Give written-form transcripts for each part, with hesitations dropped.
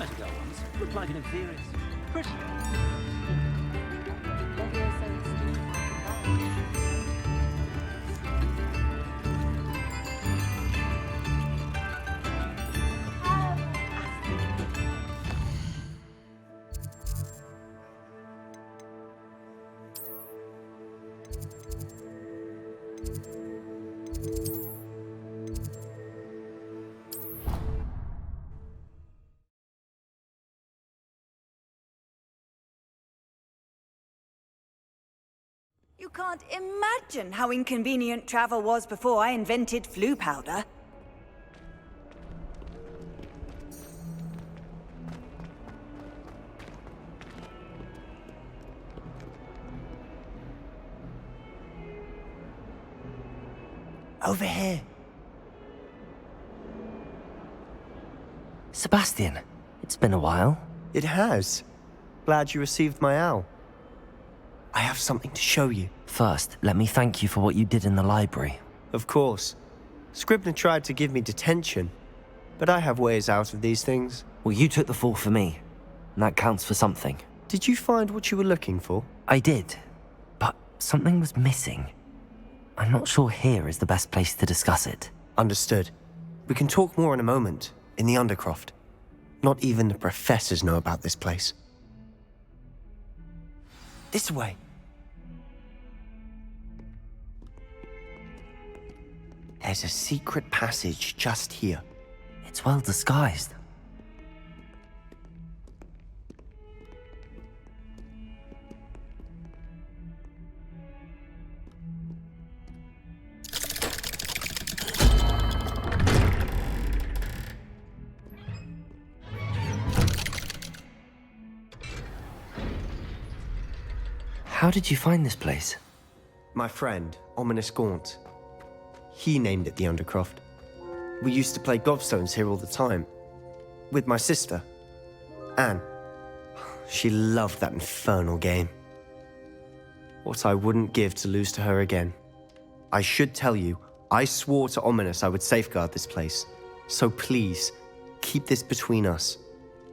nice girl once. Looked like an inferior. Pretty. You can't imagine how inconvenient travel was before I invented flu powder. Over here. Sebastian, it's been a while. It has. Glad you received my owl. I have something to show you. First, let me thank you for what you did in the library. Of course. Scribner tried to give me detention, but I have ways out of these things. Well, you took the fall for me, and that counts for something. Did you find what you were looking for? I did, but something was missing. I'm not sure here is the best place to discuss it. Understood. We can talk more in a moment, in the Undercroft. Not even the professors know about this place. This way. There's a secret passage just here. It's well disguised. How did you find this place? My friend, Ominous Gaunt. He named it the Undercroft. We used to play gobstones here all the time. With my sister, Anne. She loved that infernal game. What I wouldn't give to lose to her again. I should tell you, I swore to Ominous I would safeguard this place. So please, keep this between us.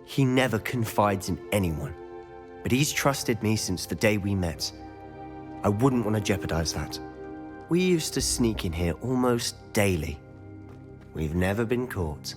He never confides in anyone. But he's trusted me since the day we met. I wouldn't want to jeopardize that. We used to sneak in here almost daily. We've never been caught.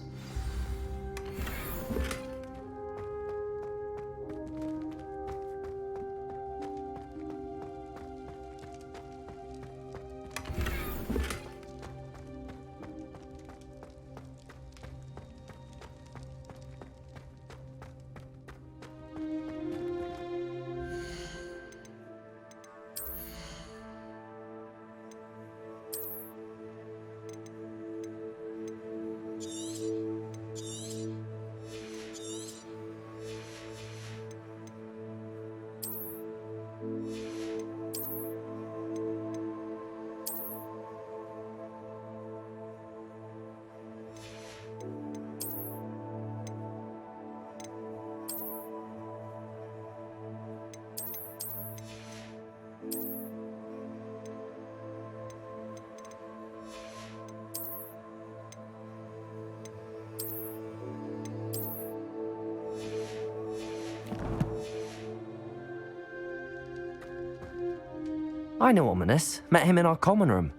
I know Ominous. Met him in our common room.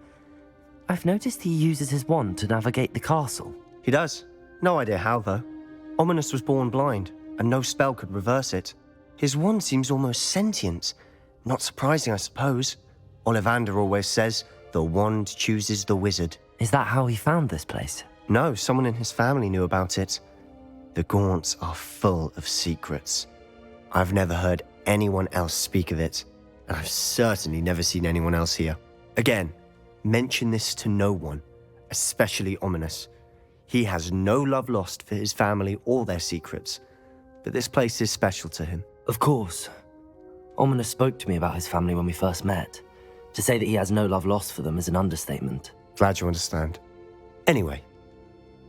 I've noticed he uses his wand to navigate the castle. He does. No idea how, though. Ominous was born blind, and no spell could reverse it. His wand seems almost sentient. Not surprising, I suppose. Ollivander always says, the wand chooses the wizard. Is that how he found this place? No, someone in his family knew about it. The Gaunts are full of secrets. I've never heard anyone else speak of it. And I've certainly never seen anyone else here. Again, mention this to no one, especially Ominous. He has no love lost for his family or their secrets, but this place is special to him. Of course. Ominous spoke to me about his family when we first met. To say that he has no love lost for them is an understatement. Glad you understand. Anyway,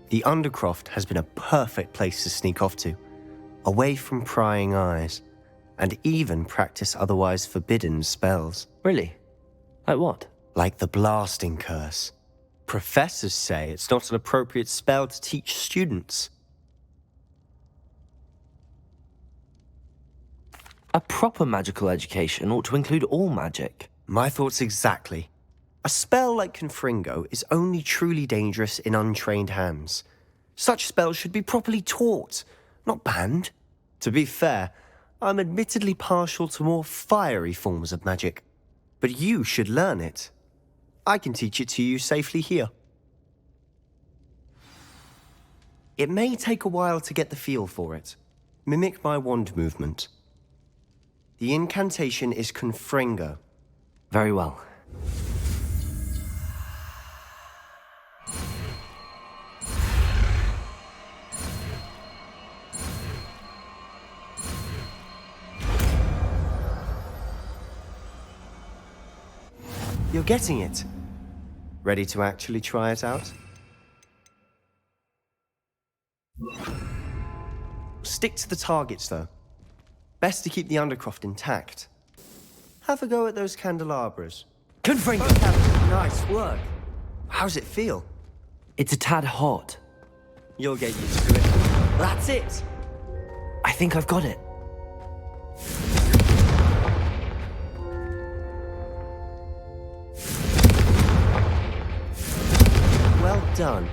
the Undercroft has been a perfect place to sneak off to, away from prying eyes, and even practice otherwise forbidden spells. Really? Like what? Like the blasting curse. Professors say it's not an appropriate spell to teach students. A proper magical education ought to include all magic. My thoughts exactly. A spell like Confringo is only truly dangerous in untrained hands. Such spells should be properly taught, not banned. To be fair, I'm admittedly partial to more fiery forms of magic. But you should learn it. I can teach it to you safely here. It may take a while to get the feel for it. Mimic my wand movement. The incantation is Confringo. Very well. You're getting it. Ready to actually try it out? Stick to the targets, though. Best to keep the Undercroft intact. Have a go at those candelabras. Confringo! Nice work. How's it feel? It's a tad hot. You'll get used to it. That's it! I think I've got it. Well done.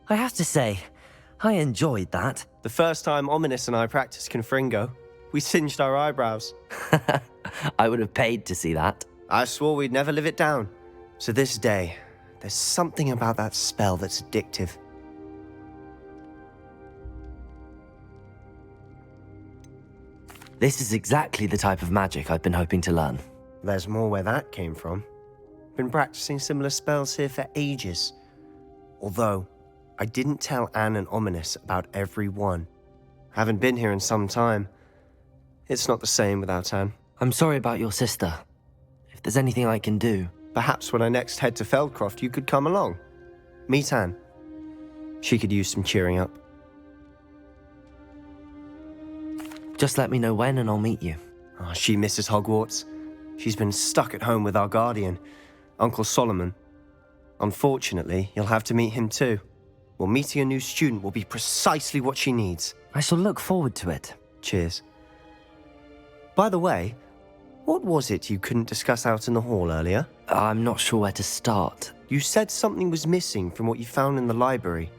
I have to say, I enjoyed that. The first time Ominous and I practiced Confringo, we singed our eyebrows. I would have paid to see that. I swore we'd never live it down. To this day, there's something about that spell that's addictive. This is exactly the type of magic I've been hoping to learn. There's more where that came from. Been practicing similar spells here for ages. Although, I didn't tell Anne and Ominous about every one. Haven't been here in some time. It's not the same without Anne. I'm sorry about your sister. If there's anything I can do... Perhaps when I next head to Feldcroft, you could come along. Meet Anne. She could use some cheering up. Just let me know when and I'll meet you. Oh, she misses Hogwarts. She's been stuck at home with our guardian, Uncle Solomon. Unfortunately, you'll have to meet him too. Well, meeting a new student will be precisely what she needs. I shall look forward to it. Cheers. By the way, what was it you couldn't discuss out in the hall earlier? I'm not sure where to start. You said something was missing from what you found in the library.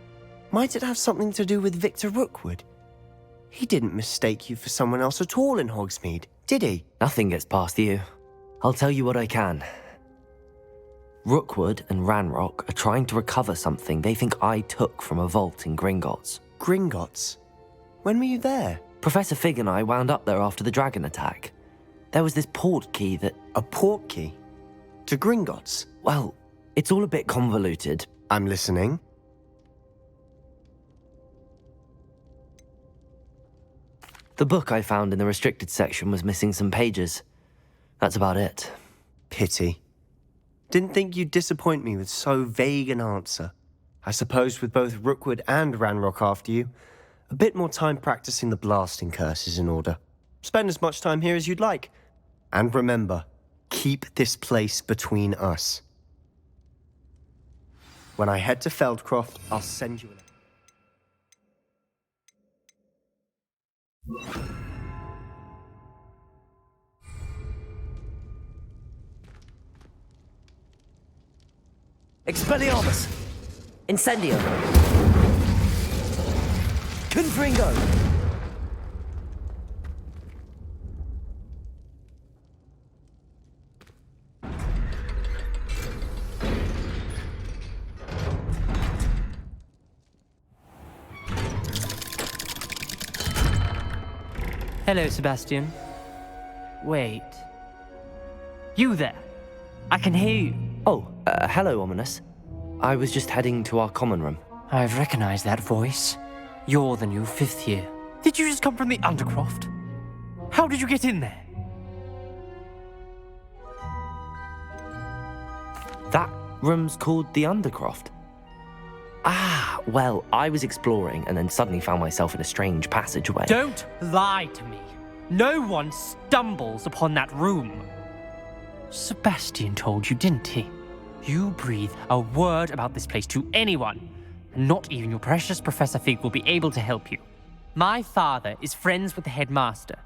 Might it have something to do with Victor Rookwood? He didn't mistake you for someone else at all in Hogsmeade, did he? Nothing gets past you. I'll tell you what I can. Rookwood and Ranrock are trying to recover something they think I took from a vault in Gringotts. Gringotts? When were you there? Professor Fig and I wound up there after the dragon attack. There was this port key that... A port key? To Gringotts? Well, it's all a bit convoluted. I'm listening. The book I found in the restricted section was missing some pages. That's about it. Pity. Didn't think you'd disappoint me with so vague an answer. I suppose with both Rookwood and Ranrock after you, a bit more time practicing the blasting curse is in order. Spend as much time here as you'd like. And remember, keep this place between us. When I head to Feldcroft, I'll send you a... Expelliarmus! Incendio! Confringo! Hello, Sebastian. Wait. You there? I can hear you. Oh, hello, Ominous. I was just heading to our common room. I've recognized that voice. You're the new fifth year. Did you just come from the Undercroft? How did you get in there? That room's called the Undercroft. Ah, well, I was exploring and then suddenly found myself in a strange passageway. Don't lie to me. No one stumbles upon that room. Sebastian told you, didn't he? You breathe a word about this place to anyone, and not even your precious Professor Fig will be able to help you. My father is friends with the headmaster.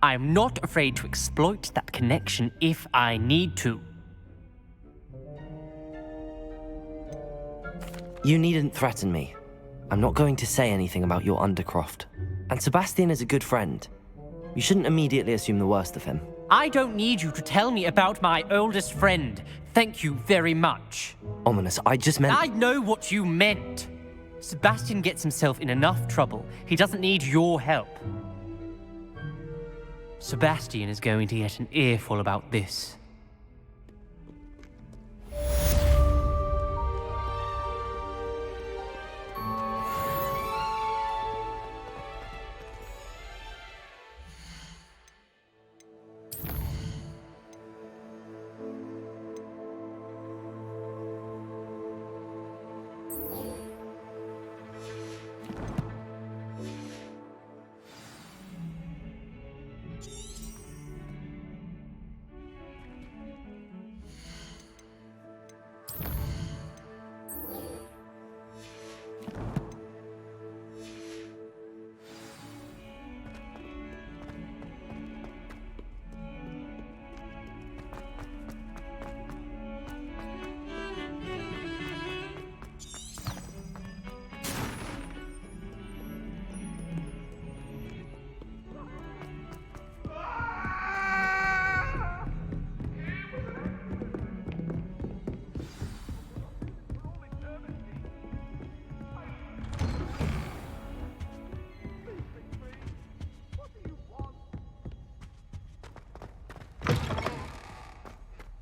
I am not afraid to exploit that connection if I need to. You needn't threaten me. I'm not going to say anything about your Undercroft. And Sebastian is a good friend. You shouldn't immediately assume the worst of him. I don't need you to tell me about my oldest friend. Thank you very much. Ominous, I just meant... I know what you meant. Sebastian gets himself in enough trouble. He doesn't need your help. Sebastian is going to get an earful about this.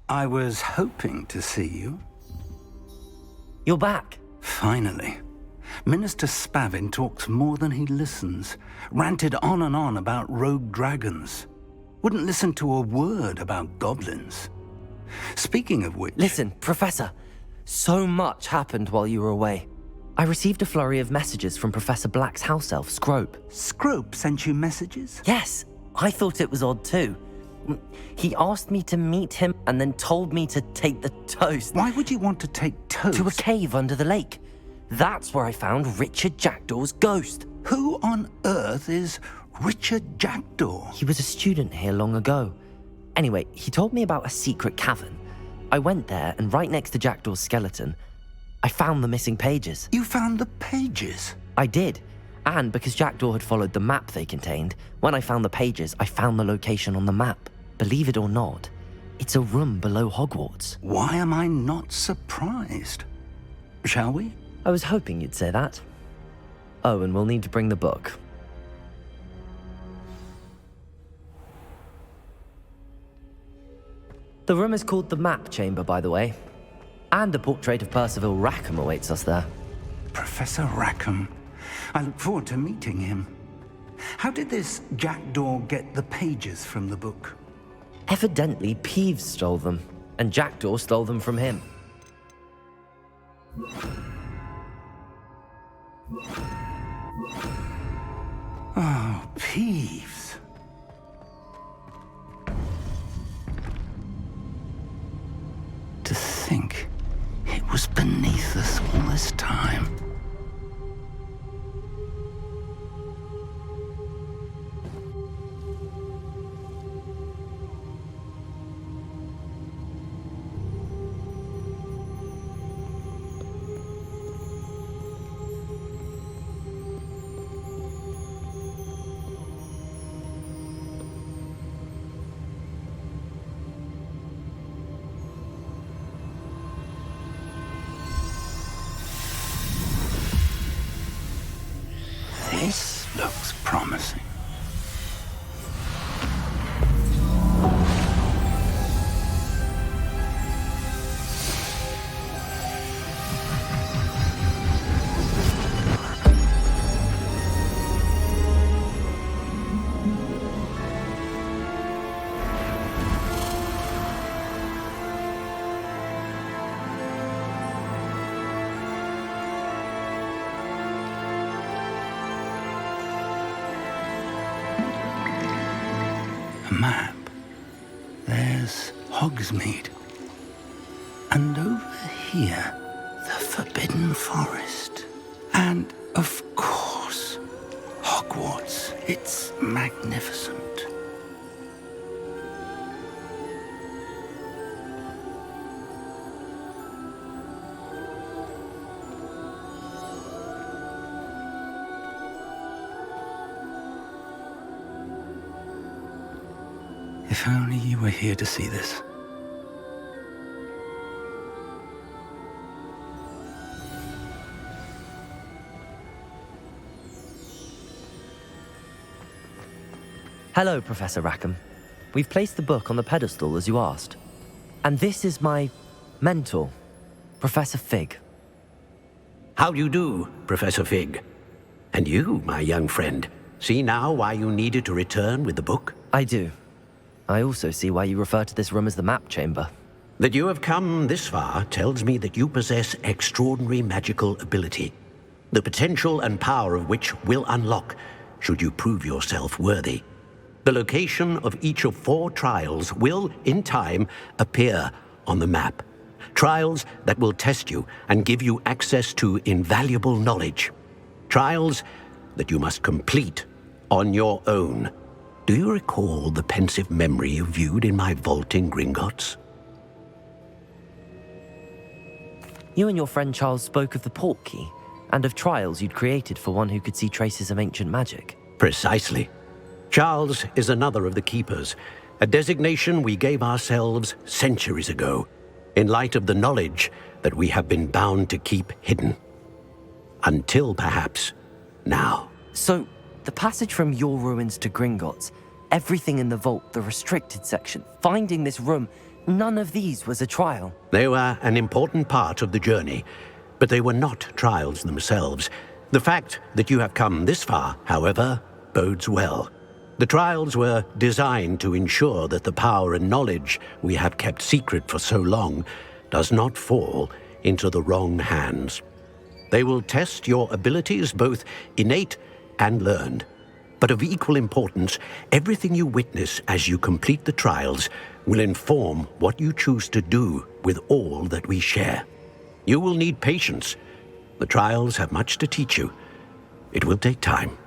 I was hoping to see you. You're back. Finally. Minister Spavin talks more than he listens. Ranted on and on about rogue dragons. Wouldn't listen to a word about goblins. Speaking of which... Listen, Professor. So much happened while you were away. I received a flurry of messages from Professor Black's house elf, Scrope. Scrope sent you messages? Yes, I thought it was odd too. He asked me to meet him and then told me to take the toast. Why would you want to take toast? To a cave under the lake. That's where I found Richard Jackdaw's ghost. Who on earth is Richard Jackdaw? He was a student here long ago. Anyway, he told me about a secret cavern. I went there, and right next to Jackdaw's skeleton, I found the missing pages. You found the pages? I did. And because Jackdaw had followed the map they contained, when I found the pages, I found the location on the map. Believe it or not, it's a room below Hogwarts. Why am I not surprised? Shall we? I was hoping you'd say that. Oh, and we'll need to bring the book. The room is called the Map Chamber, by the way. And a portrait of Percival Rackham awaits us there. Professor Rackham. I look forward to meeting him. How did this Jackdaw get the pages from the book? Evidently, Peeves stole them, and Jackdaw stole them from him. Oh, Peeves. To think it was beneath us all this time. This looks promising. Map. There's Hogsmeade. And over here, the Forbidden Forest. And, of course, Hogwarts. Hogwarts. It's magnificent. If only you were here to see this. Hello, Professor Rackham. We've placed the book on the pedestal as you asked. And this is my mentor, Professor Fig. How do you do, Professor Fig? And you, my young friend, see now why you needed to return with the book? I do. I also see why you refer to this room as the map chamber. That you have come this far tells me that you possess extraordinary magical ability, the potential and power of which will unlock should you prove yourself worthy. The location of each of 4 trials will, in time, appear on the map. Trials that will test you and give you access to invaluable knowledge. Trials that you must complete on your own. Do you recall the pensive memory you viewed in my vault in Gringotts? You and your friend Charles spoke of the portkey and of trials you'd created for one who could see traces of ancient magic. Precisely. Charles is another of the Keepers, a designation we gave ourselves centuries ago, in light of the knowledge that we have been bound to keep hidden. Until, perhaps, now. So, the passage from your ruins to Gringotts, everything in the vault, the restricted section, finding this room, none of these was a trial. They were an important part of the journey, but they were not trials themselves. The fact that you have come this far, however, bodes well. The trials were designed to ensure that the power and knowledge we have kept secret for so long does not fall into the wrong hands. They will test your abilities, both innate and learned. But of equal importance, everything you witness as you complete the trials will inform what you choose to do with all that we share. You will need patience. The trials have much to teach you. It will take time.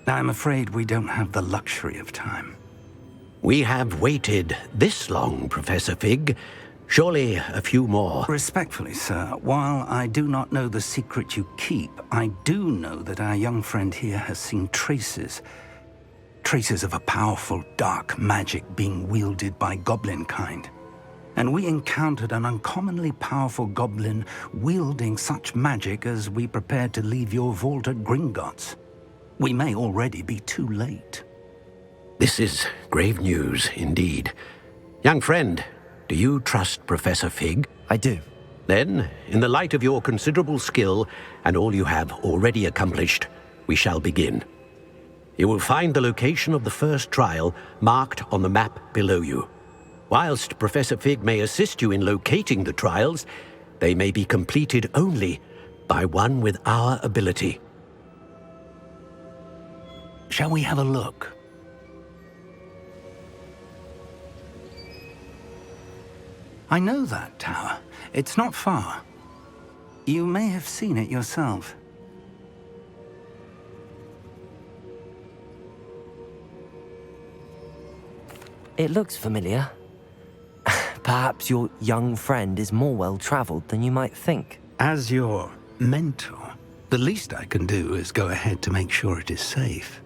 I'm afraid we don't have the luxury of time. We have waited this long, Professor Fig. Surely a few more. Respectfully, sir, while I do not know the secret you keep, I do know that our young friend here has seen traces of a powerful dark magic being wielded by goblin kind. And we encountered an uncommonly powerful goblin wielding such magic as we prepared to leave your vault at Gringotts. We may already be too late. This is grave news indeed. Young friend, do you trust Professor Fig? I do. Then, in the light of your considerable skill and all you have already accomplished, we shall begin. You will find the location of the first trial marked on the map below you. Whilst Professor Fig may assist you in locating the trials, they may be completed only by one with our ability. Shall we have a look? I know that tower. It's not far. You may have seen it yourself. It looks familiar. Perhaps your young friend is more well-traveled than you might think. As your mentor, the least I can do is go ahead to make sure it is safe.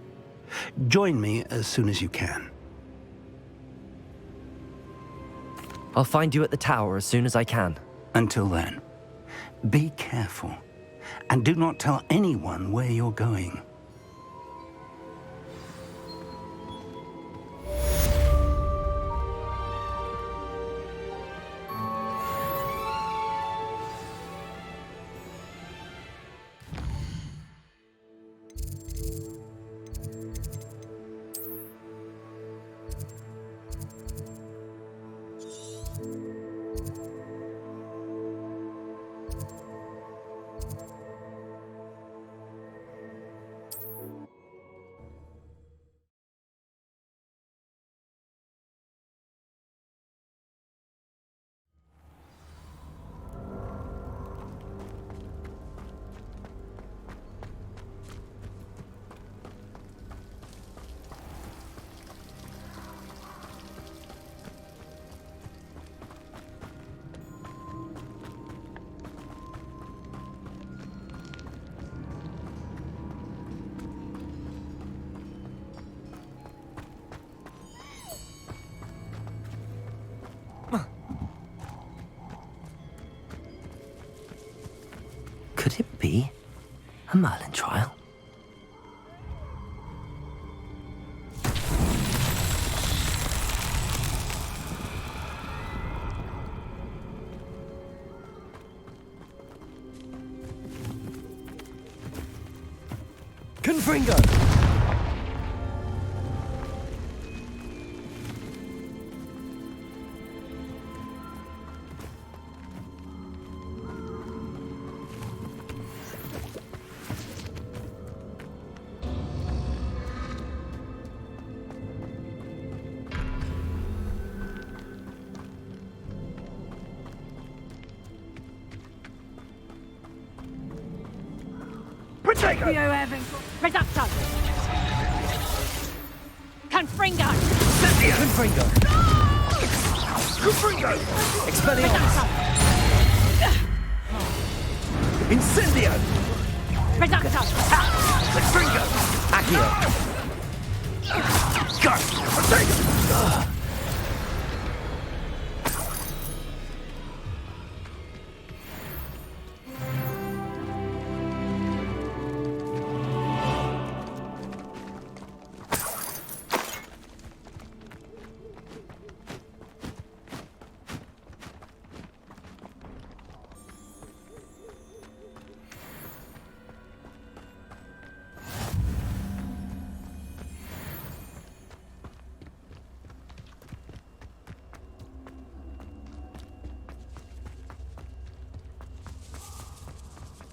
Join me as soon as you can. I'll find you at the tower as soon as I can. Until then, be careful, and do not tell anyone where you're going. Could it be a Merlin trial? Confringo! Reducto! Confringo! Confringo! Confringo! Expelliarmus! Incendio! Reducto! Confringo! Accio! Go! Potato!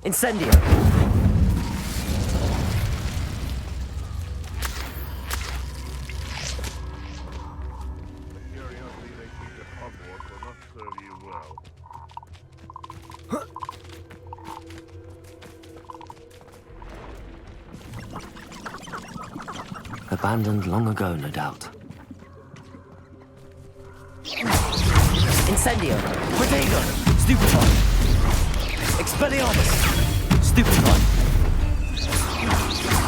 Incendio! The curiosity they keep at Hogwarts will not serve you well. Abandoned long ago, no doubt. Incendio! Protego! Stupefy! Expelliarmus! Stupefy!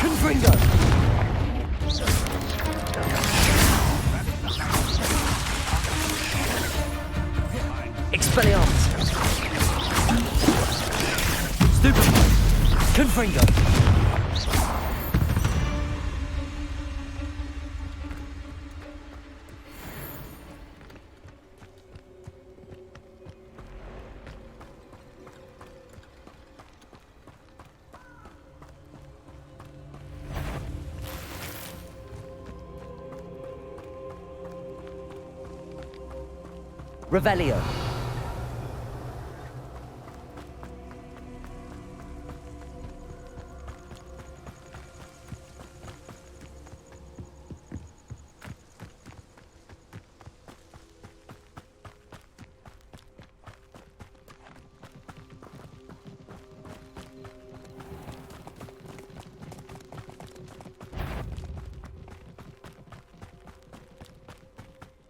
Confringo! Expelliarmus! Stupefy! Confringo! Revelio.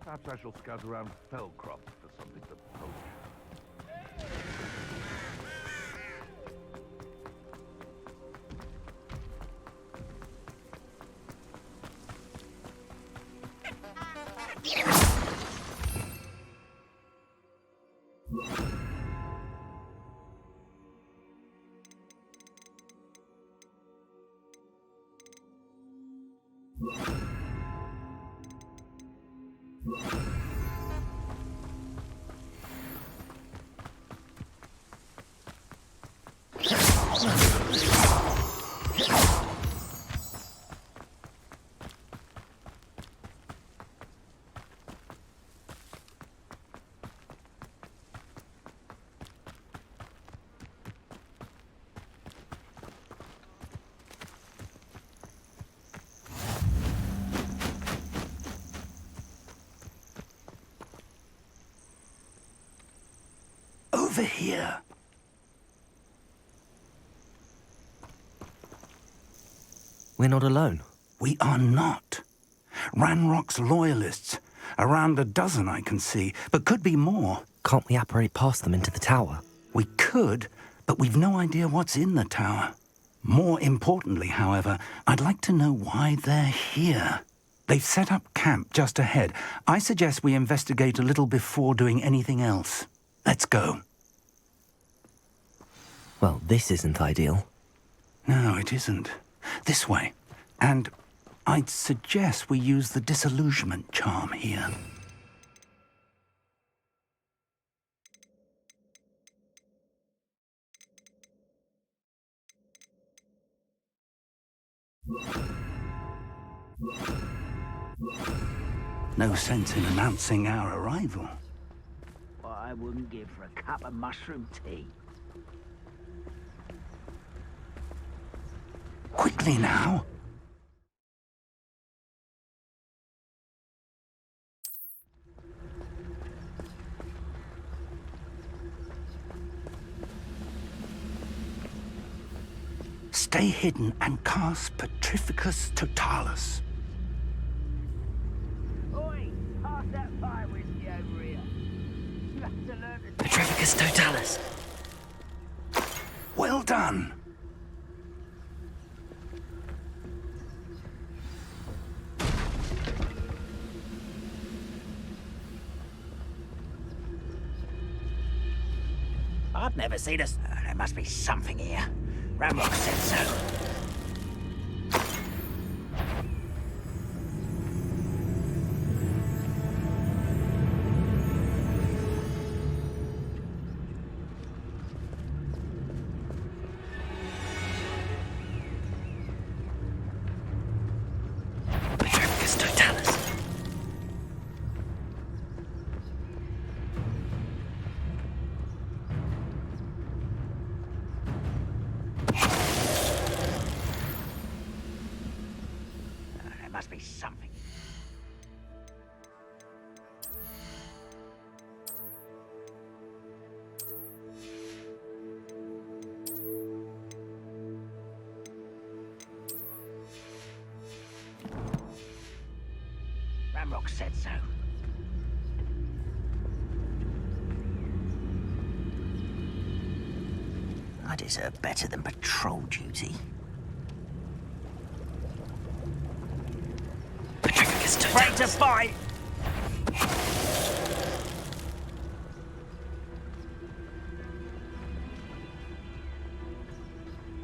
Perhaps I shall scout around Fellcroft for something to poach. Over here. We're not alone. We are not. Ranrock's loyalists. Around a dozen I can see, but could be more. Can't we apparate past them into the tower? We could, but we've no idea what's in the tower. More importantly, however, I'd like to know why they're here. They've set up camp just ahead. I suggest we investigate a little before doing anything else. Let's go. Well, this isn't ideal. No, it isn't. This way. And I'd suggest we use the disillusionment charm here. No sense in announcing our arrival. What I wouldn't give for a cup of mushroom tea. Quickly now. Stay hidden and cast Petrificus Totalis. Oi! Pass that fire whiskey over here. You have to learn to... Petrificus Totalis. Well done. I've never seen us. There must be something here. Ramrock said so. Petrificus Totalis. There must be something. Ramrock said so. I deserve better than patrol duty. Petrificus Ready Totalis. to fight!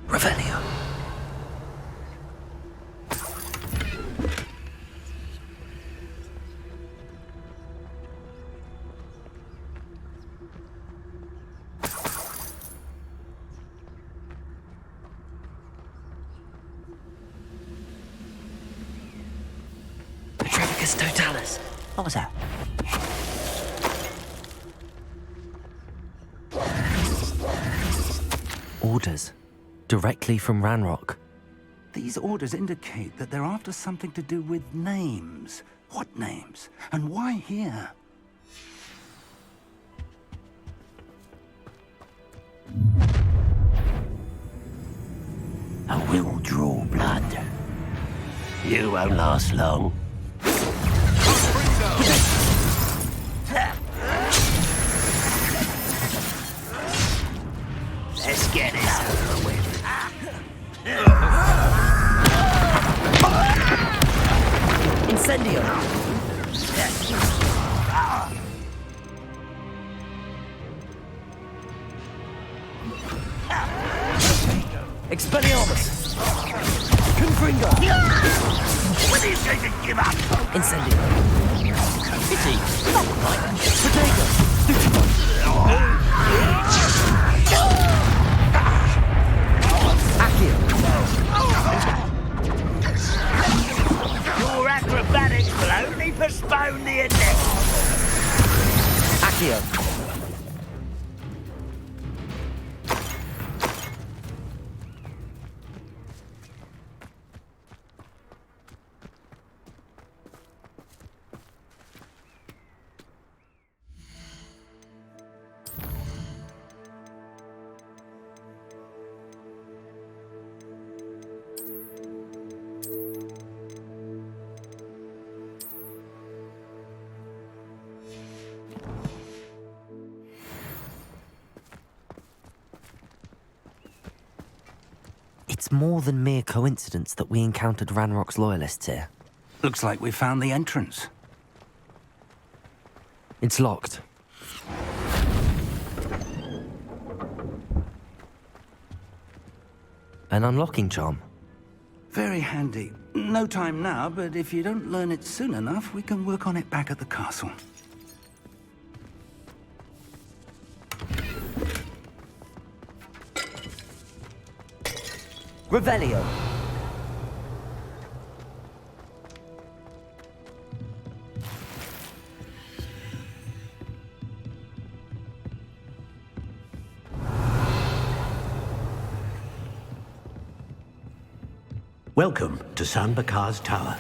Revelio. Petrificus Totalis. What was that? Orders. Directly from Ranrock. These orders indicate that they're after something to do with names. What names? And why here? I will draw blood. You won't last long. Let's get this over with. Incendio. Expelliarmus. Confringo. When do you say to give up? Incendio. Pity. Potato. Accio. Your acrobatics will only postpone the attack. Accio. It's more than mere coincidence that we encountered Ranrock's loyalists here. Looks like we found the entrance. It's locked. An unlocking charm. Very handy. No time now, but if you don't learn it soon enough, we can work on it back at the castle. Revelio. Welcome to San Bakar's Tower.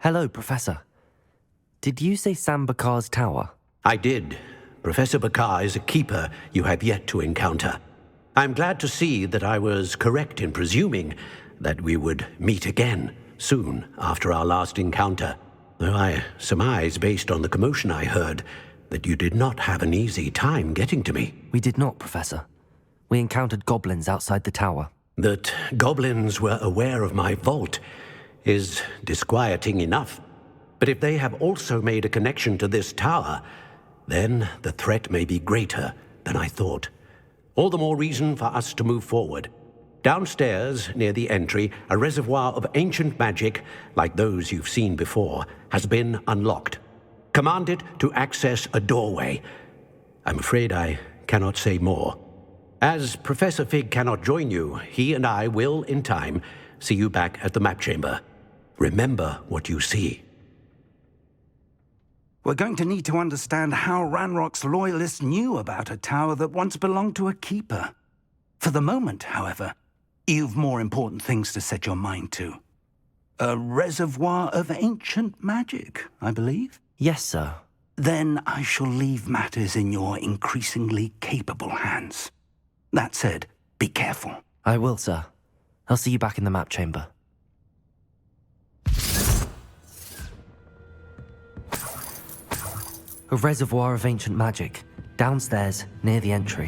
Hello, Professor. Did you say San Bakar's Tower? I did. Professor Bakar is a keeper you have yet to encounter. I'm glad to see that I was correct in presuming that we would meet again soon after our last encounter, though I surmise, based on the commotion I heard, that you did not have an easy time getting to me. We did not, Professor. We encountered goblins outside the tower. That goblins were aware of my vault is disquieting enough. But if they have also made a connection to this tower, then the threat may be greater than I thought. All the more reason for us to move forward. Downstairs, near the entry, a reservoir of ancient magic, like those you've seen before, has been unlocked. Command it to access a doorway. I'm afraid I cannot say more. As Professor Fig cannot join you, he and I will, in time, see you back at the map chamber. Remember what you see. We're going to need to understand how Ranrock's loyalists knew about a tower that once belonged to a keeper. For the moment, however, you've more important things to set your mind to. A reservoir of ancient magic, I believe? Yes, sir. Then I shall leave matters in your increasingly capable hands. That said, be careful. I will, sir. I'll see you back in the map chamber. A reservoir of ancient magic, downstairs, near the entry.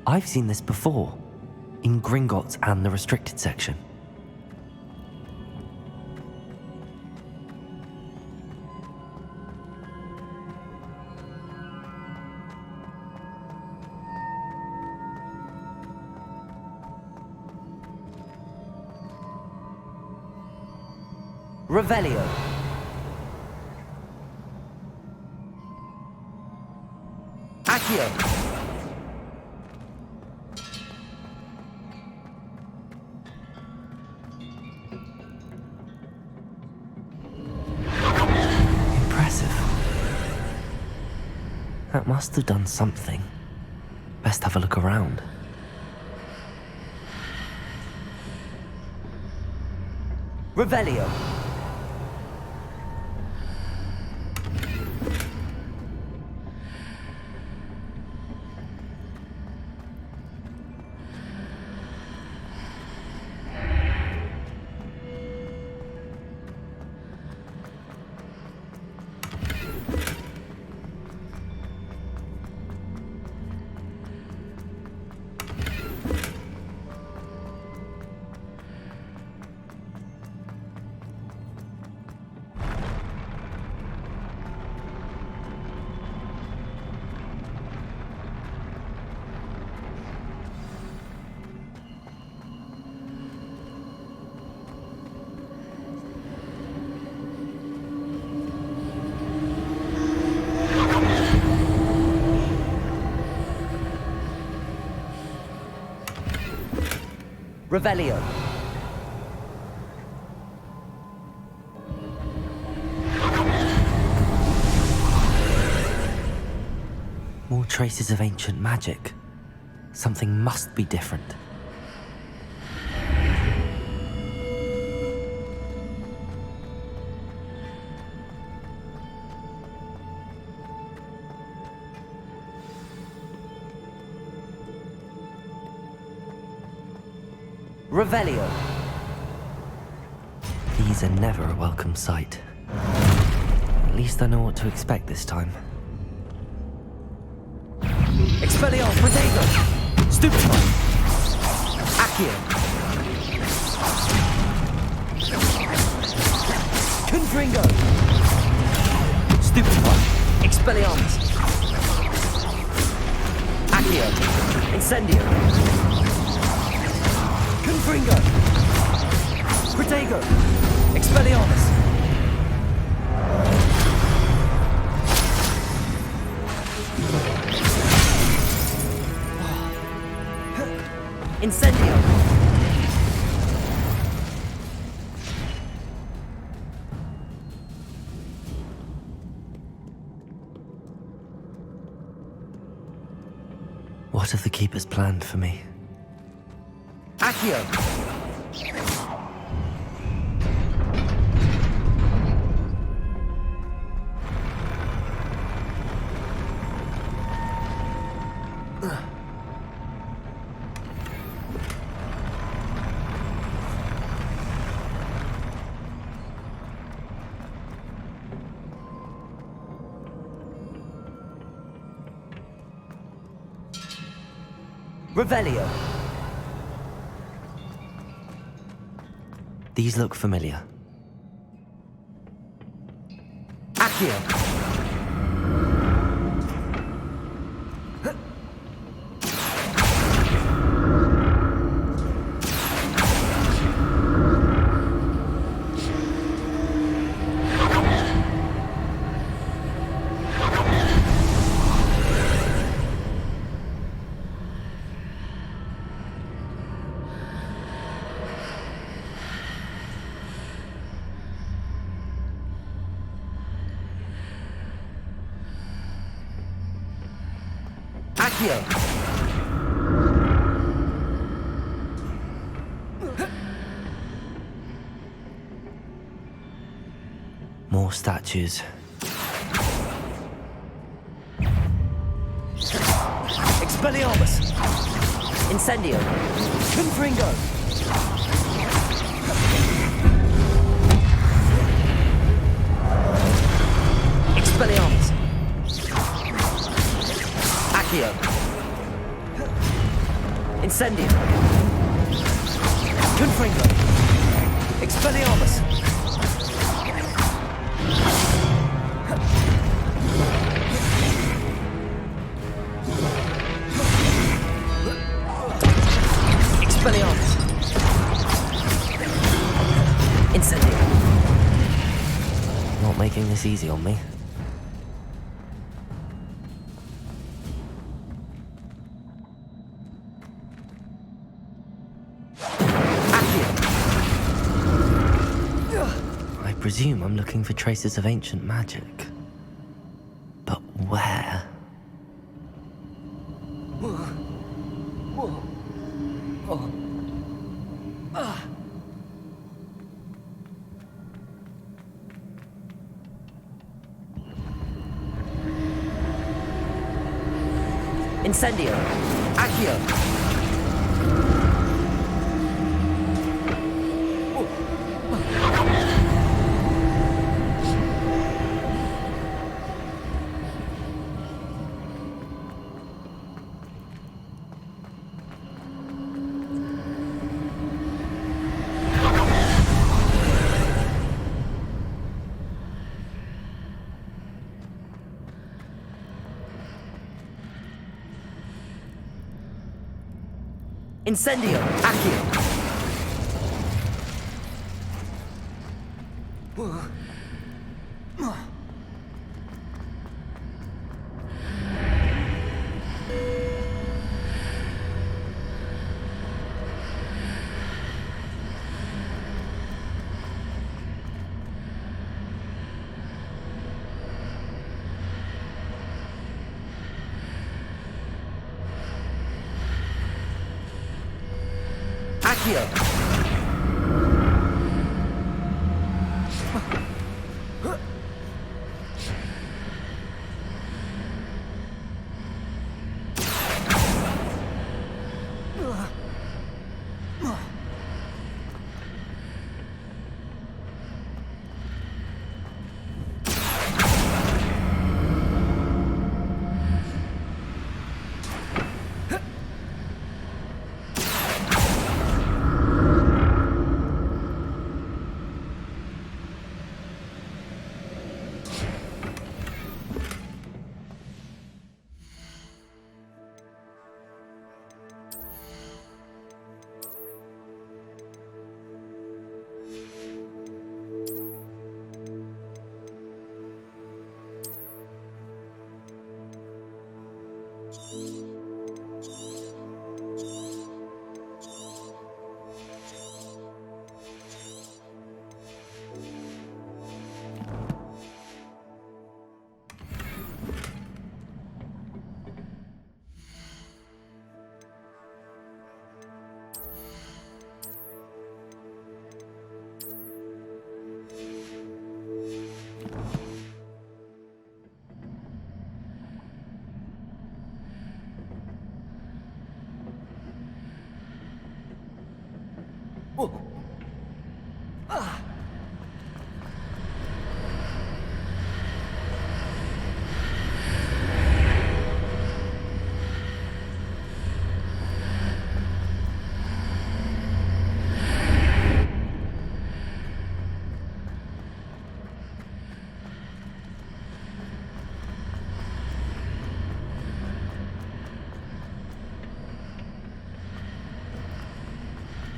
I've seen this before, in Gringotts and the restricted section. Revelio. Accio. That must have done something. Best have a look around. Revelio. Revelio. More traces of ancient magic. Something must be different. Revelio. These are never a welcome sight. At least I know what to expect this time. Expelliarmus, Diagon! Stupefy! Accio! Confringo! Stupefy! Expelliarmus! Accio! Incendio! Confringo! Protego! Expelliarmus! Incendio! What have the Keepers planned for me? Accio! Revelio. These look familiar. Accio. More statues. Expelliarmus! Incendio! Confringo! Expelliarmus! Accio! Incendio! Confringo! Expelliarmus! Expelliarmus! Incendio! Not making this easy on me. I presume I'm looking for traces of ancient magic. But where? Incendio! Accio! Incendio! Accio! Accio!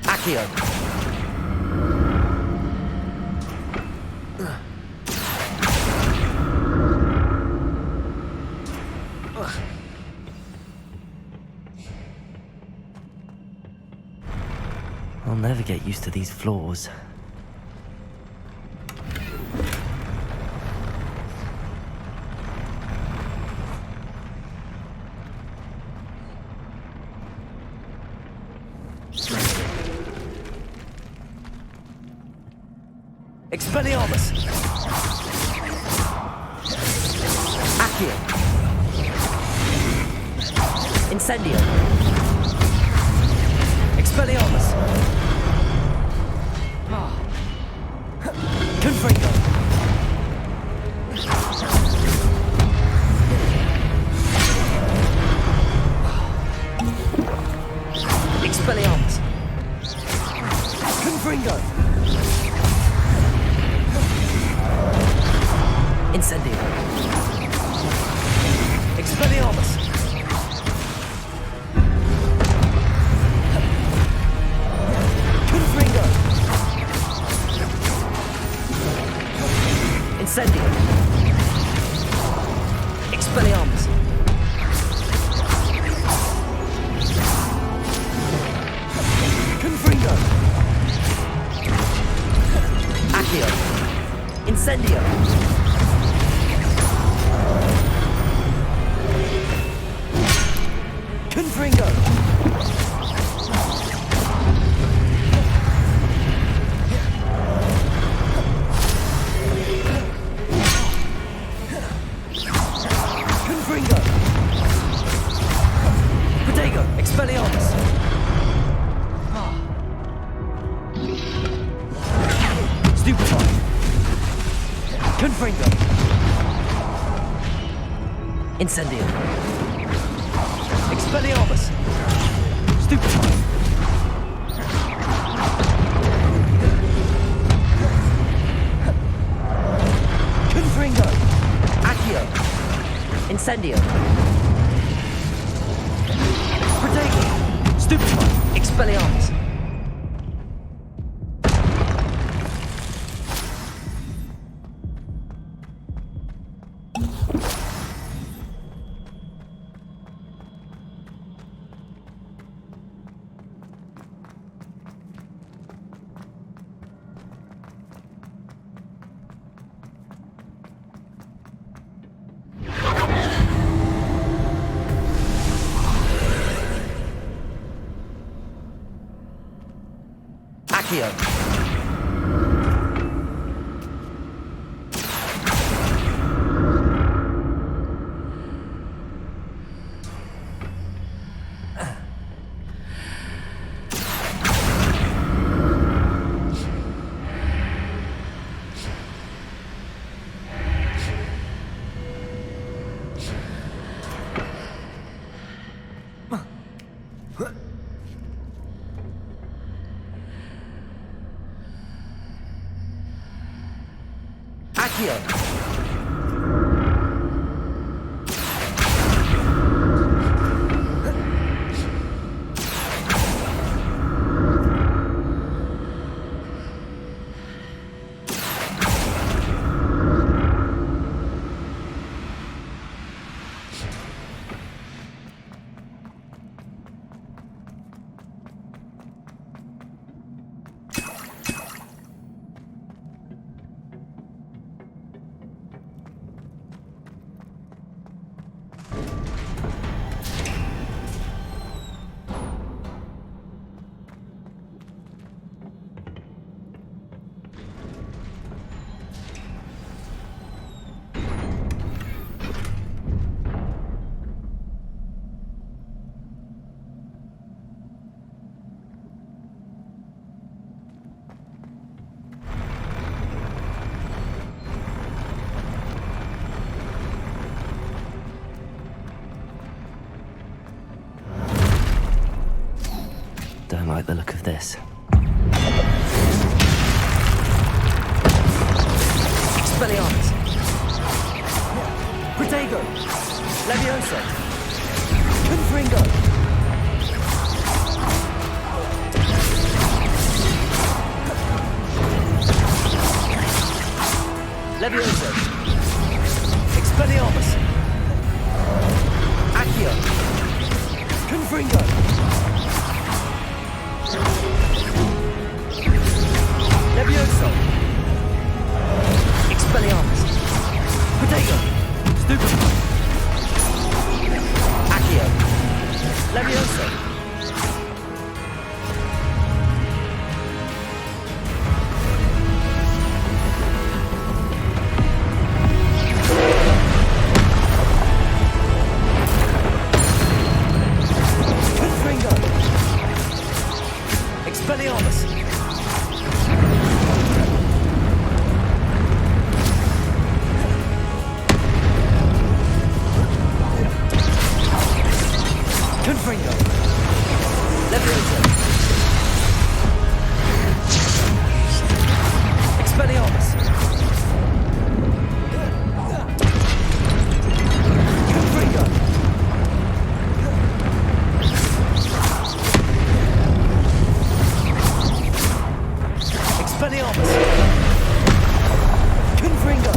Accio! I'll never get used to these floors. Expelliarmus! Accio! Incendio! Expelliarmus! Confringo! Expelliarmus! Confringo! Incendio! Expelliarmus! Confringo! Incendio! Expelliarmus! Confringo! Accio! Incendio! Confringo! Confringo! Protego! Expelliarmus! Stupefy! Confringo! Incendio! Expelliarmus! Stupefy! Confringo! Accio! Incendio! Protego! Stupefy! Expelliarmus! Accio. Don't like the look of this. Expelliarmus! Protego! Levioso! Confringo! Levioso! Expelliarmus! Accio! Confringo! Levioso! Expelliarmus! Protego! Stupefy! Accio! Levioso! Confringo! Expelliarmus! Confringo! Levioso! Expelliarmus! Confringo! Expelliarmus! Confringo!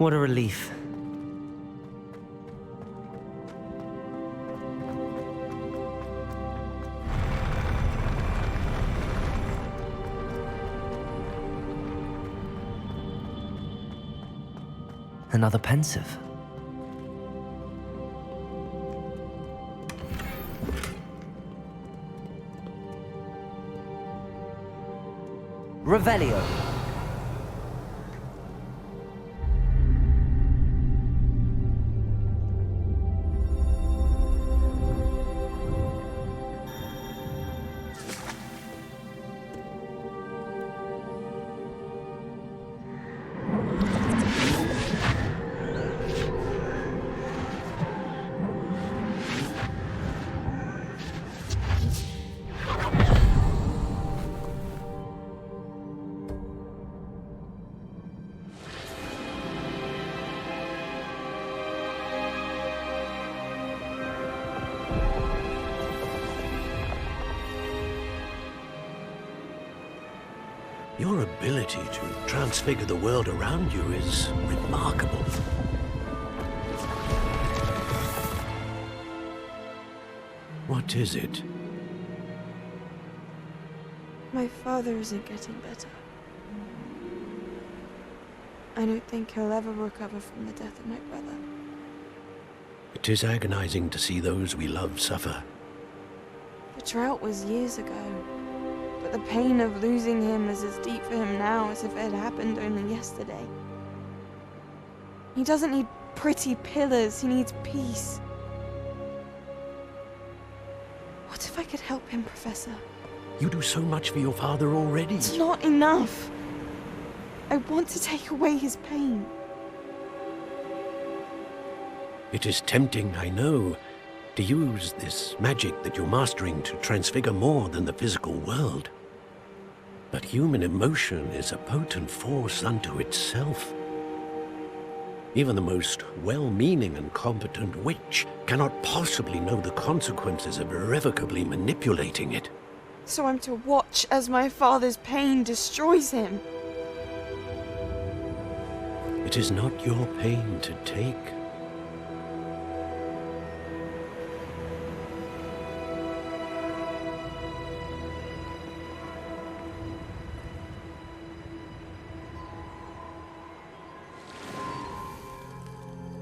What a relief. Another pensive. Revelio. Your ability to transfigure the world around you is remarkable. What is it? My father isn't getting better. I don't think he'll ever recover from the death of my brother. It is agonizing to see those we love suffer. The drought was years ago, but the pain of losing him is as deep for him now as if it had happened only yesterday. He doesn't need pretty pillars, he needs peace. What if I could help him, Professor? You do so much for your father already. It's not enough. I want to take away his pain. It is tempting, I know, to use this magic that you're mastering to transfigure more than the physical world. But human emotion is a potent force unto itself. Even the most well-meaning and competent witch cannot possibly know the consequences of irrevocably manipulating it. So I'm to watch as my father's pain destroys him. It is not your pain to take.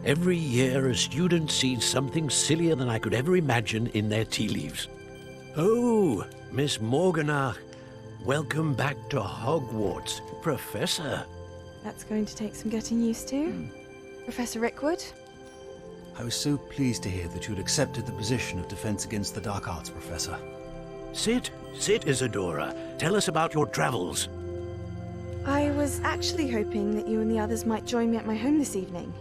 Every year, a student sees something sillier than I could ever imagine in their tea leaves. Oh, Miss Morganach, welcome back to Hogwarts, Professor. That's going to take some getting used to. Professor Rickwood? I was so pleased to hear that you had accepted the position of Defense Against the Dark Arts, Professor. Sit, Isadora. Tell us about your travels. I was actually hoping that you and the others might join me at my home this evening.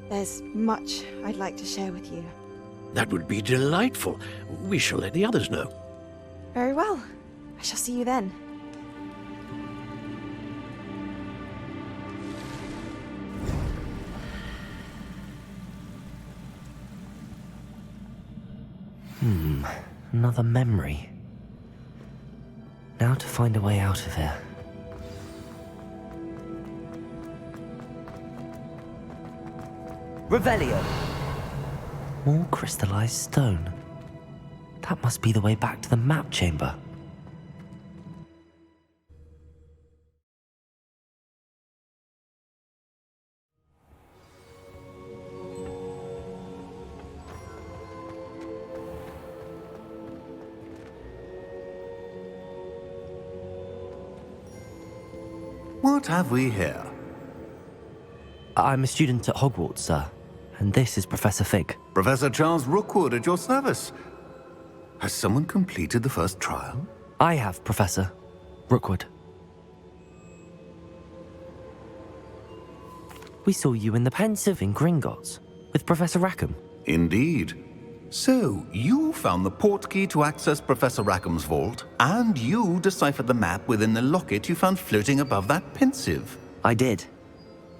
There's much I'd like to share with you. That would be delightful. We shall let the others know. Very well. I shall see you then. Another memory. Now to find a way out of here. Revelio. More crystallized stone. That must be the way back to the map chamber. What have we here? I'm a student at Hogwarts, sir. And this is Professor Fig. Professor Charles Rookwood at your service. Has someone completed the first trial? I have, Professor Rookwood. We saw you in the Pensive in Gringotts with Professor Rackham. Indeed. So, you found the portkey to access Professor Rackham's vault, and you deciphered the map within the locket you found floating above that Pensive. I did.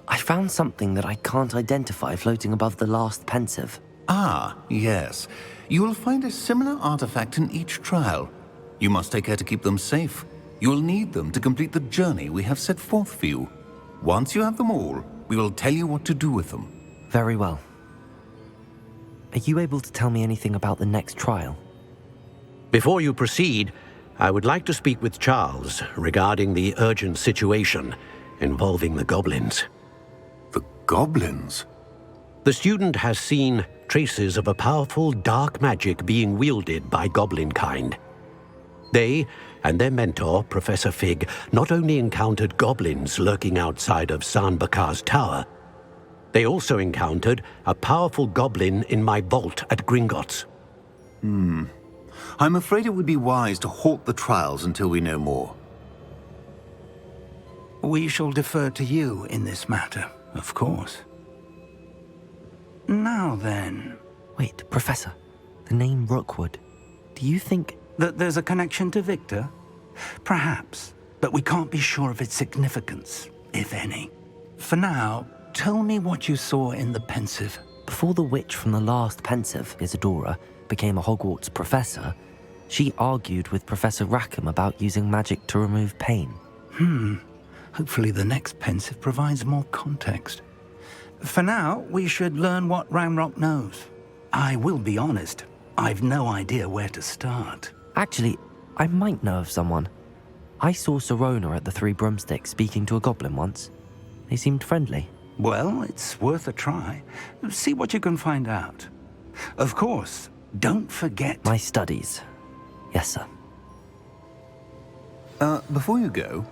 I found something that I can't identify floating above the last Pensive. Ah, yes. You will find a similar artifact in each trial. You must take care to keep them safe. You will need them to complete the journey we have set forth for you. Once you have them all, we will tell you what to do with them. Very well. Are you able to tell me anything about the next trial? Before you proceed, I would like to speak with Charles regarding the urgent situation involving the goblins. The goblins? The student has seen traces of a powerful dark magic being wielded by goblin kind. They and their mentor, Professor Fig, not only encountered goblins lurking outside of San Bakar's tower, they also encountered a powerful goblin in my vault at Gringotts. I'm afraid it would be wise to halt the trials until we know more. We shall defer to you in this matter, of course. Now then... Wait, Professor. The name Rookwood. Do you think... that there's a connection to Victor? Perhaps, but we can't be sure of its significance, if any. For now, tell me what you saw in the Pensive. Before the witch from the last Pensive, Isadora, became a Hogwarts professor, she argued with Professor Rackham about using magic to remove pain. Hopefully the next pensive provides more context. For now, we should learn what Ranrock knows. I will be honest, I've no idea where to start. Actually, I might know of someone. I saw Serona at the Three Broomsticks speaking to a goblin once. They seemed friendly. Well, it's worth a try. See what you can find out. Of course, don't forget... My studies. Yes, sir. Before you go...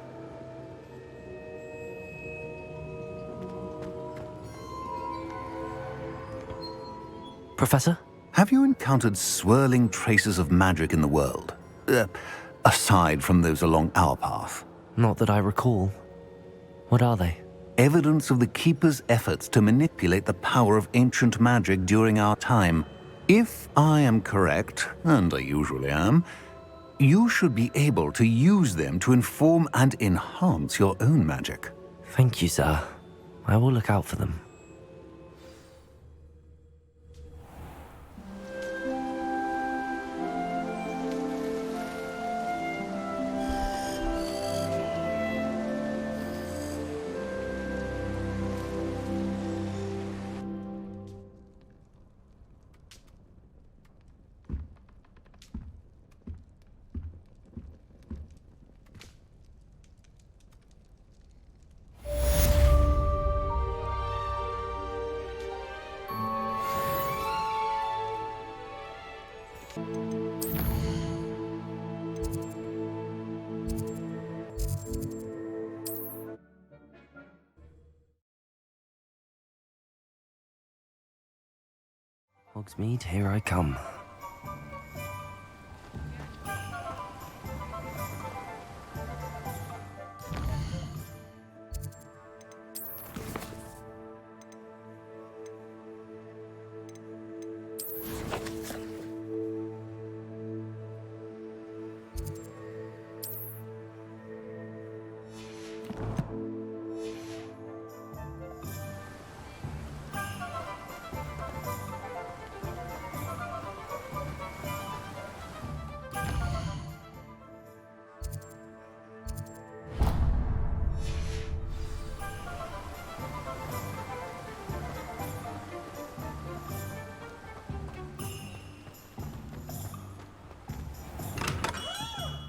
Professor? Have you encountered swirling traces of magic in the world? Aside from those along our path? Not that I recall. What are they? Evidence of the Keeper's efforts to manipulate the power of ancient magic during our time. If I am correct, and I usually am, you should be able to use them to inform and enhance your own magic. Thank you, sir. I will look out for them. Hogsmeade, here I come.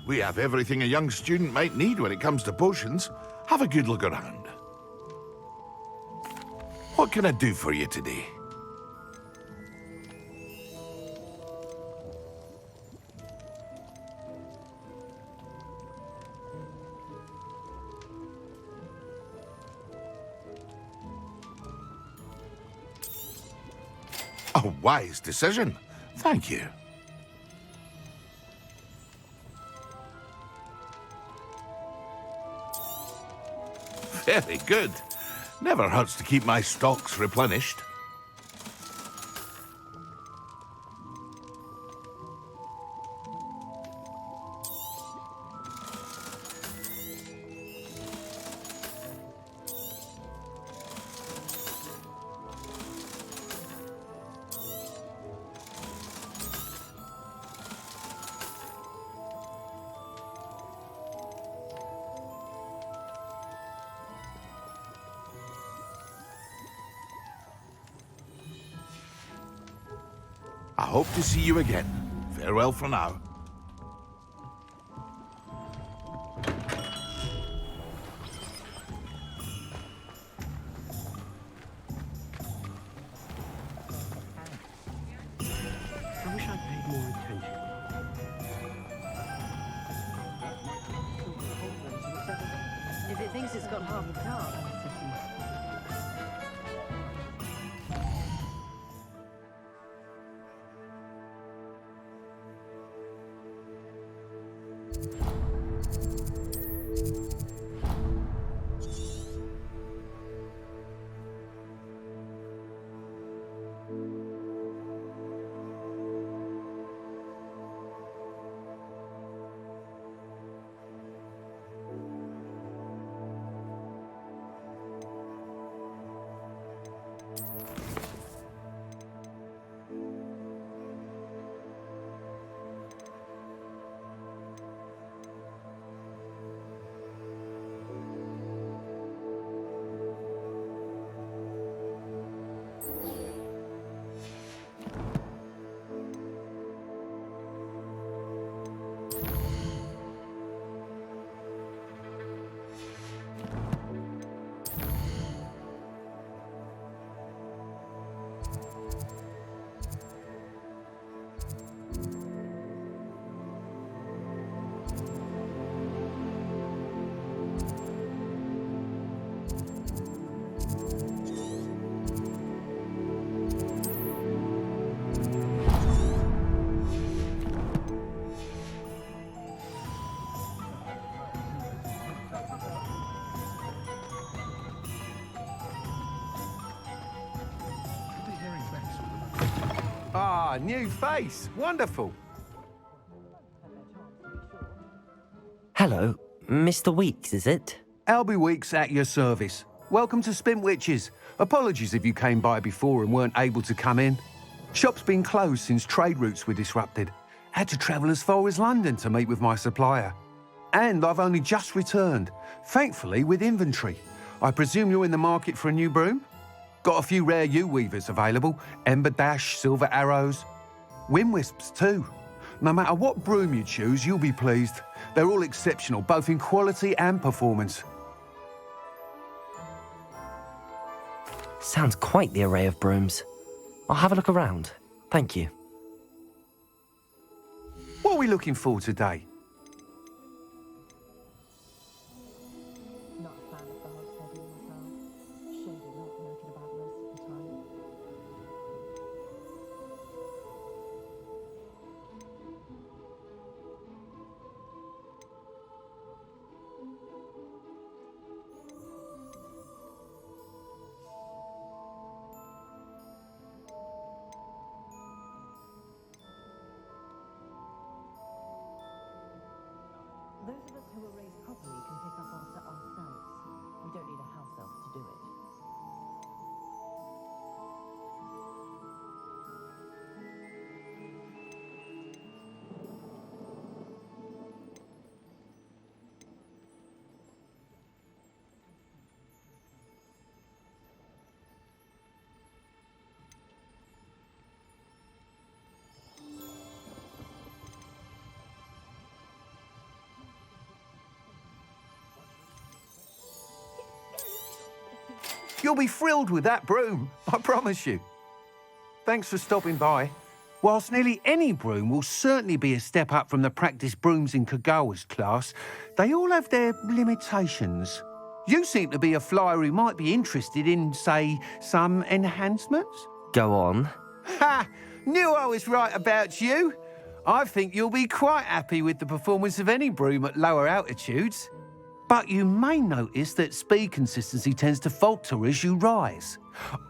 We have everything a young student might need when it comes to potions. Have a good look around. What can I do for you today? A wise decision. Thank you. Very good. Never hurts to keep my stocks replenished. I hope to see you again. Farewell for now. I wish I'd paid more attention. If it thinks it's got half a car. new face. Wonderful. Hello, Mr. Weeks, is it? Albie Weeks at your service. Welcome to Spint Witches. Apologies if you came by before and weren't able to come in. Shop's been closed since trade routes were disrupted. Had to travel as far as London to meet with my supplier. And I've only just returned, thankfully with inventory. I presume you're in the market for a new broom? Got a few rare yew-weavers available, Ember Dash, Silver Arrows. Wind Wisps too. No matter what broom you choose, you'll be pleased. They're all exceptional, both in quality and performance. Sounds quite the array of brooms. I'll have a look around. Thank you. What are we looking for today? Not a fan of the Hogsmeade myself. Shady not noted about most of the time. Those of us who were raised properly can pick up after ourselves. We don't need a house elf to do it. You'll be thrilled with that broom, I promise you. Thanks for stopping by. Whilst nearly any broom will certainly be a step up from the practice brooms in Kagawa's class, they all have their limitations. You seem to be a flyer who might be interested in, say, some enhancements? Go on. Ha! Knew I was right about you. I think you'll be quite happy with the performance of any broom at lower altitudes. But you may notice that speed consistency tends to falter as you rise.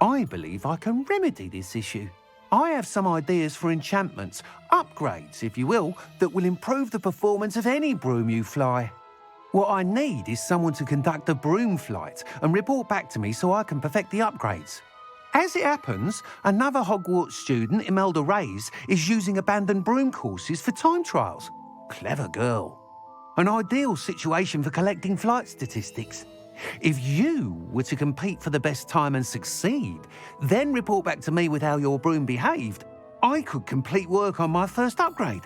I believe I can remedy this issue. I have some ideas for enchantments, upgrades, if you will, that will improve the performance of any broom you fly. What I need is someone to conduct a broom flight and report back to me so I can perfect the upgrades. As it happens, another Hogwarts student, Imelda Reyes, is using abandoned broom courses for time trials. Clever girl. An ideal situation for collecting flight statistics. If you were to compete for the best time and succeed, then report back to me with how your broom behaved, I could complete work on my first upgrade.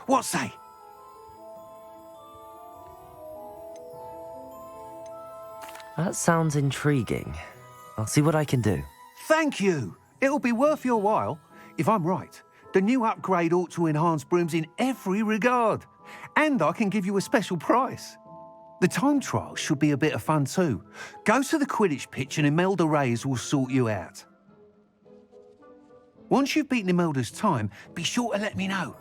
What say? That sounds intriguing. I'll see what I can do. Thank you. It'll be worth your while. If I'm right, the new upgrade ought to enhance brooms in every regard. And I can give you a special price. The time trial should be a bit of fun too. Go to the Quidditch pitch and Imelda Reyes will sort you out. Once you've beaten Imelda's time, be sure to let me know.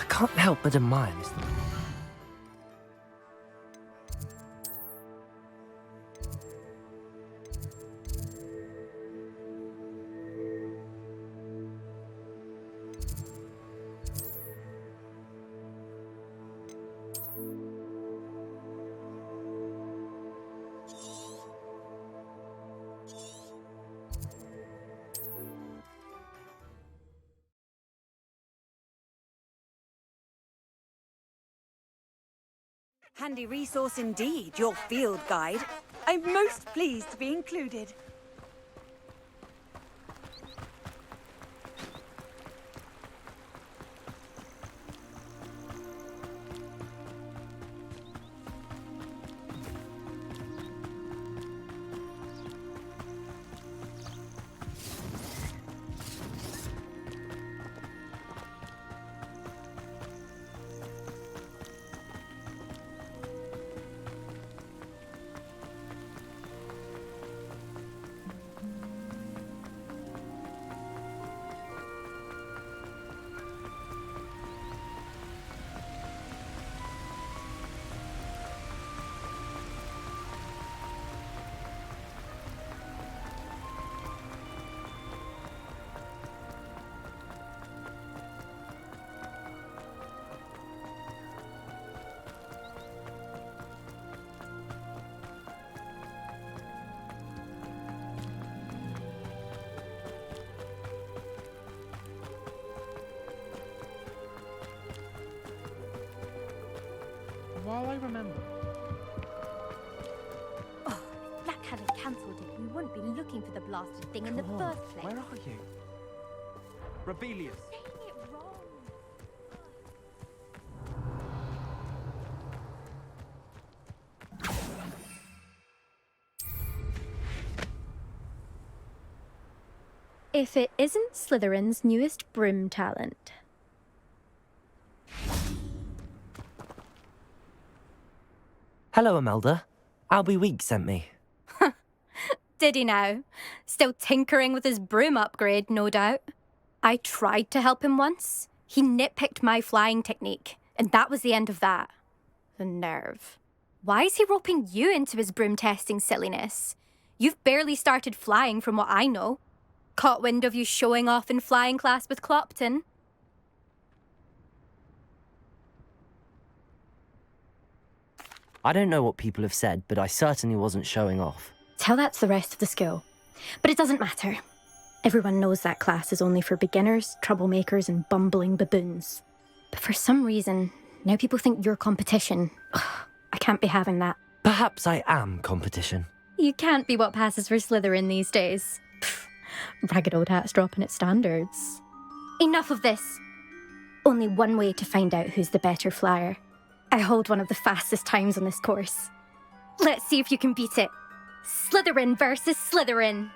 Can't help but admire Mr. Handy resource indeed, your field guide. I'm most pleased to be included. while I remember. Oh, if Black hadn't cancelled it, we wouldn't be looking for the blasted thing in the first place. Where are you? Rebellious. Saying it wrong. If it isn't Slytherin's newest broom talent. Hello, Imelda. Albie Week sent me. Did he now? Still tinkering with his broom upgrade, no doubt. I tried to help him once. He nitpicked my flying technique, and that was the end of that. The nerve. Why is he roping you into his broom testing silliness? You've barely started flying from what I know. Caught wind of you showing off in flying class with Clopton. I don't know what people have said, but I certainly wasn't showing off. Tell that to the rest of the school. But it doesn't matter. Everyone knows that class is only for beginners, troublemakers, and bumbling baboons. But for some reason, now people think you're competition. Ugh, I can't be having that. Perhaps I am competition. You can't be what passes for Slytherin these days. Pfft, ragged old hat's dropping its standards. Enough of this. Only one way to find out who's the better flyer. I hold one of the fastest times on this course. Let's see if you can beat it. Slytherin versus Slytherin.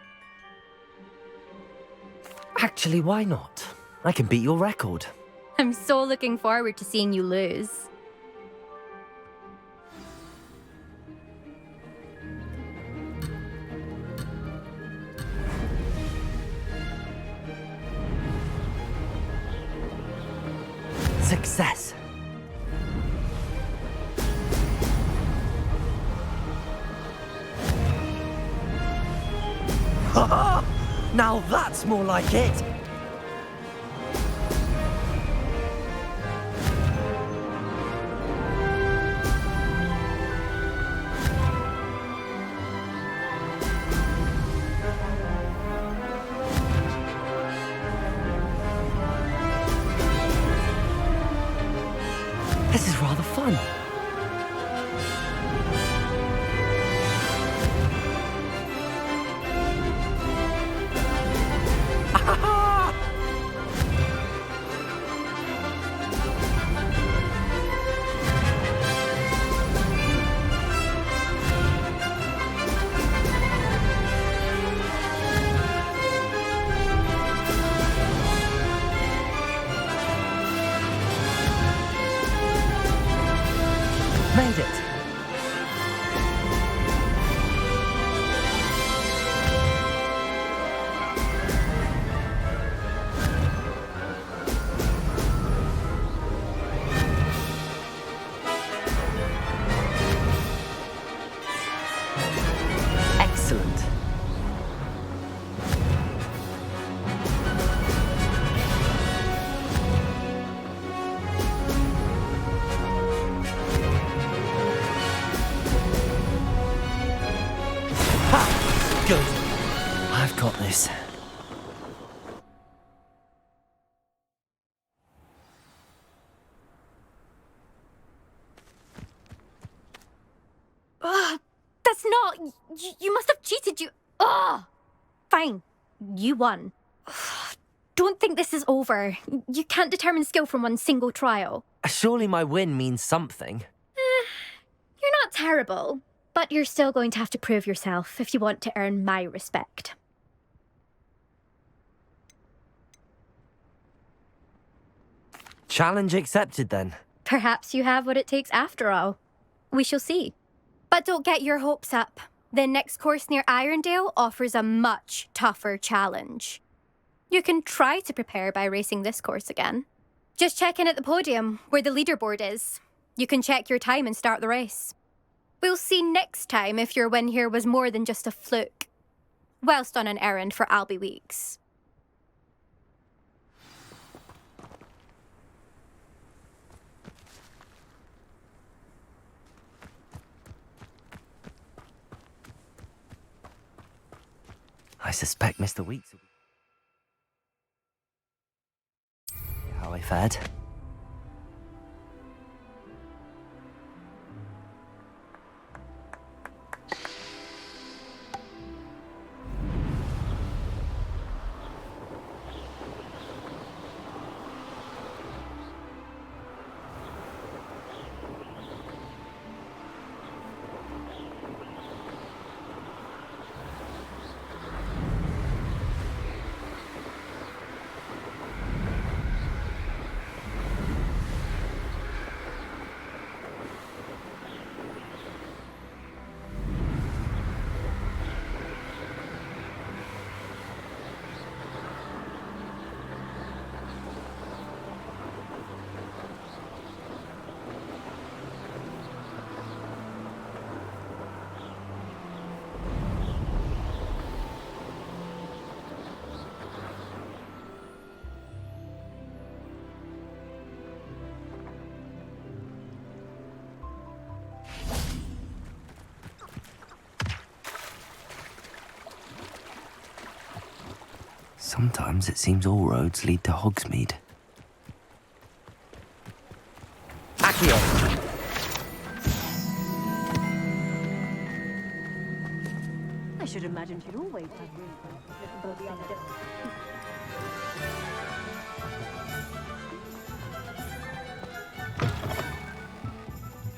Actually, why not? I can beat your record. I'm so looking forward to seeing you lose. Success. Now that's more like it! This is rather fun. Made it! Excellent. Good. I've got this. That's not... You must have cheated, you... Ugh! Fine. You won. Don't think this is over. You can't determine skill from one single trial. Surely my win means something. You're not terrible. But you're still going to have to prove yourself if you want to earn my respect. Challenge accepted, then. Perhaps you have what it takes after all. We shall see. But don't get your hopes up. The next course near Irondale offers a much tougher challenge. You can try to prepare by racing this course again. Just check in at the podium, where the leaderboard is. You can check your time and start the race. We'll see next time if your win here was more than just a fluke. Whilst on an errand for Albie Weeks. I suspect Mr. Weeks will be... How I fared. Sometimes it seems all roads lead to Hogsmeade. Accio! I should imagine she'd always have room for both the other.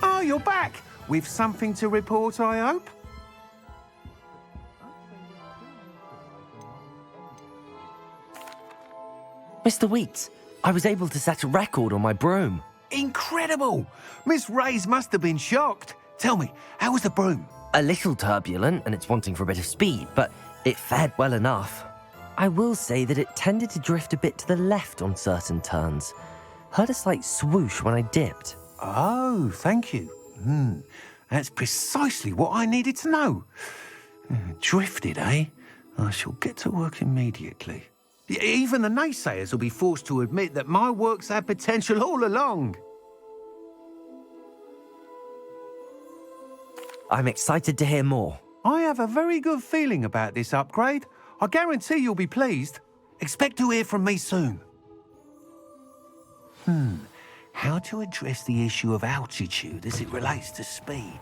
Oh, you're back! With something to report, I hope? Mr. Wheats, I was able to set a record on my broom. Incredible! Miss Reyes must have been shocked. Tell me, how was the broom? A little turbulent, and it's wanting for a bit of speed, but it fared well enough. I will say that it tended to drift a bit to the left on certain turns. Heard a slight swoosh when I dipped. Oh, thank you. That's precisely what I needed to know. Drifted, eh? I shall get to work immediately. Even the naysayers will be forced to admit that my work's had potential all along. I'm excited to hear more. I have a very good feeling about this upgrade. I guarantee you'll be pleased. Expect to hear from me soon. How to address the issue of altitude as it relates to speed?